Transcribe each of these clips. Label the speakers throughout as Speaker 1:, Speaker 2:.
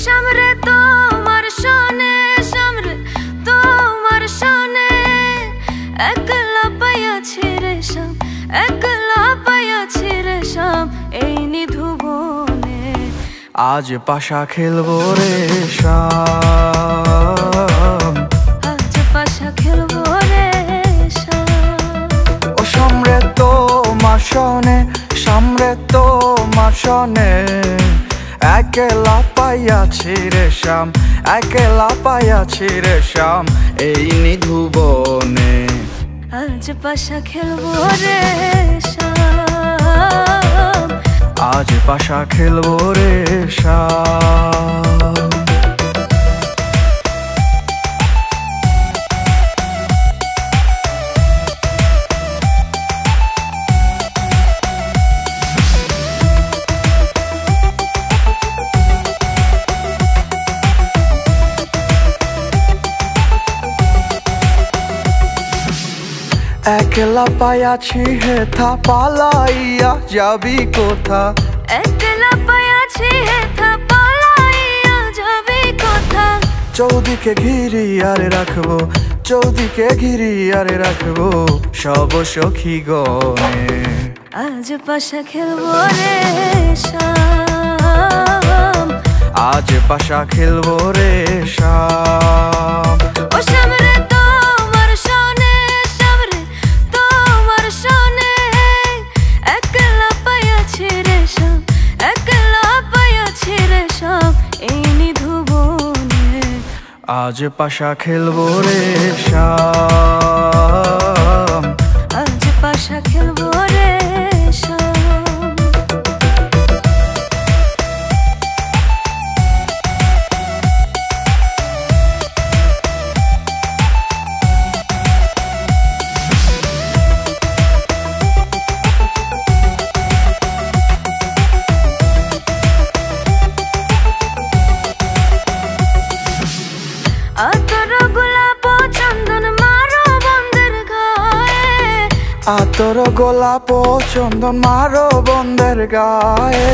Speaker 1: সামরে তোমার শোনে, সামরে তোমার শোনে, একলা পাইয়াছি রে শাম, একলা পাইয়াছি রে শাম এই নিধু বনে।
Speaker 2: আজ পাশা খেলবো রে শাম,
Speaker 1: আজ পাশা খেলবো রে শাম।
Speaker 2: ও সামরে তোমার শোনে, সামরে তোমার শোনে, একলা পাইয়াছি রে শাম, একলা পাইয়াছি রে শাম এই নিধু বনে।
Speaker 1: আজ পাশা খেলবো রে শাম,
Speaker 2: আজ পাশা খেলবো রে শাম। একলা পাইয়াছি হেথা, পালাইয়া যাবি কোথা?
Speaker 1: একলা পাইয়াছি হেথা, পালাইয়া যাবি কোথা?
Speaker 2: চৌদিকে ঘিরি আরে রাখবো, চৌদিকে ঘিরি আরে রাখবো সব সখী গনে।
Speaker 1: আজ পাশা খেলবো রে শাম,
Speaker 2: আজ পাশা খেলবো রে শাম।
Speaker 1: ও সামরে তোমার শোনে, সামরে তোমার শোনে, একলা পাইয়াছি রে শাম, একলা পাইয়াছি রে শাম এই নিধু বনে।
Speaker 2: আজ পাশা খেলবো রে শাম,
Speaker 1: আজ পাশা খেলবো রে শাম। আতর গোলাপ চন্দন মারো বন্ধের গায়ে,
Speaker 2: আতর গোলাপ চন্দন মারো বন্ধের গায়ে।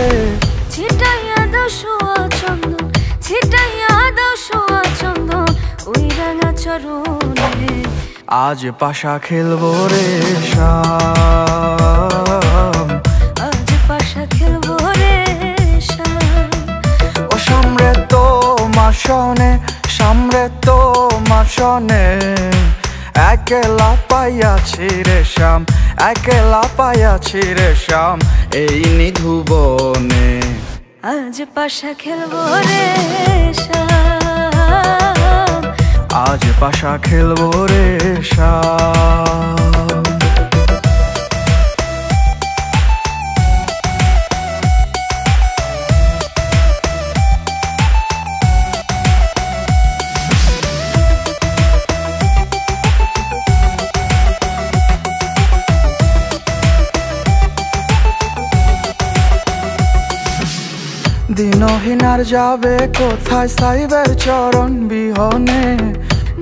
Speaker 1: ছিটাইয়া দাও সোয়া চন্দন, ছিটাইয়া দাও সোয়া চন্দন ওই রাঙা চরণে।
Speaker 2: আজ পাশা খেলবো রে শাম,
Speaker 1: আজ পাশা খেলবো রে শাম।
Speaker 2: ও সামরে তোমার শোনে, সামরে তোমার শোনে, একলা পাইয়াছি রে শাম, একলা পাইয়াছি রে শাম এই নিধু বনে।
Speaker 1: আজ পাশা খেলবো রে শাম,
Speaker 2: আজ পাশা খেলবো রে শাম। দিনহীনার যাবে কোথায় সাইবের চরণ বিহনে?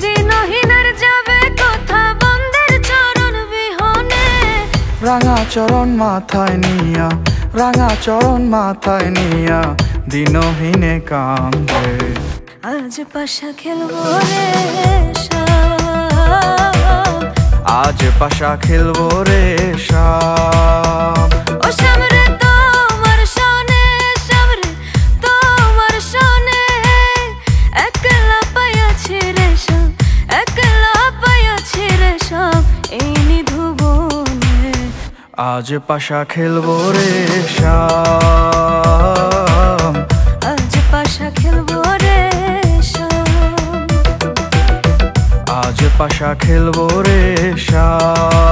Speaker 1: দিনহীনার যাবে কোথা বন্ধের চরণ বিহনে?
Speaker 2: রাঙা চরণ মাথায় নিয়া, রাঙা চরণ মাথায় নিয়া দিনহীনে কান্দে।
Speaker 1: আজ পাশা খেলবো রে শাম,
Speaker 2: আজ পাশা খেলবো রে শাম।
Speaker 1: ও সামরে তোমার শোনে, সামরে তোমার শোনে, একলা পাইয়াছি রে শাম, একলা পাইয়াছি রে শাম এই নিধু বনে।
Speaker 2: আজ পাশা খেলবো রে শাম,
Speaker 1: আজ পাশা খেলবো রে শাম,
Speaker 2: আজ পাশা খেলবো রে শাম।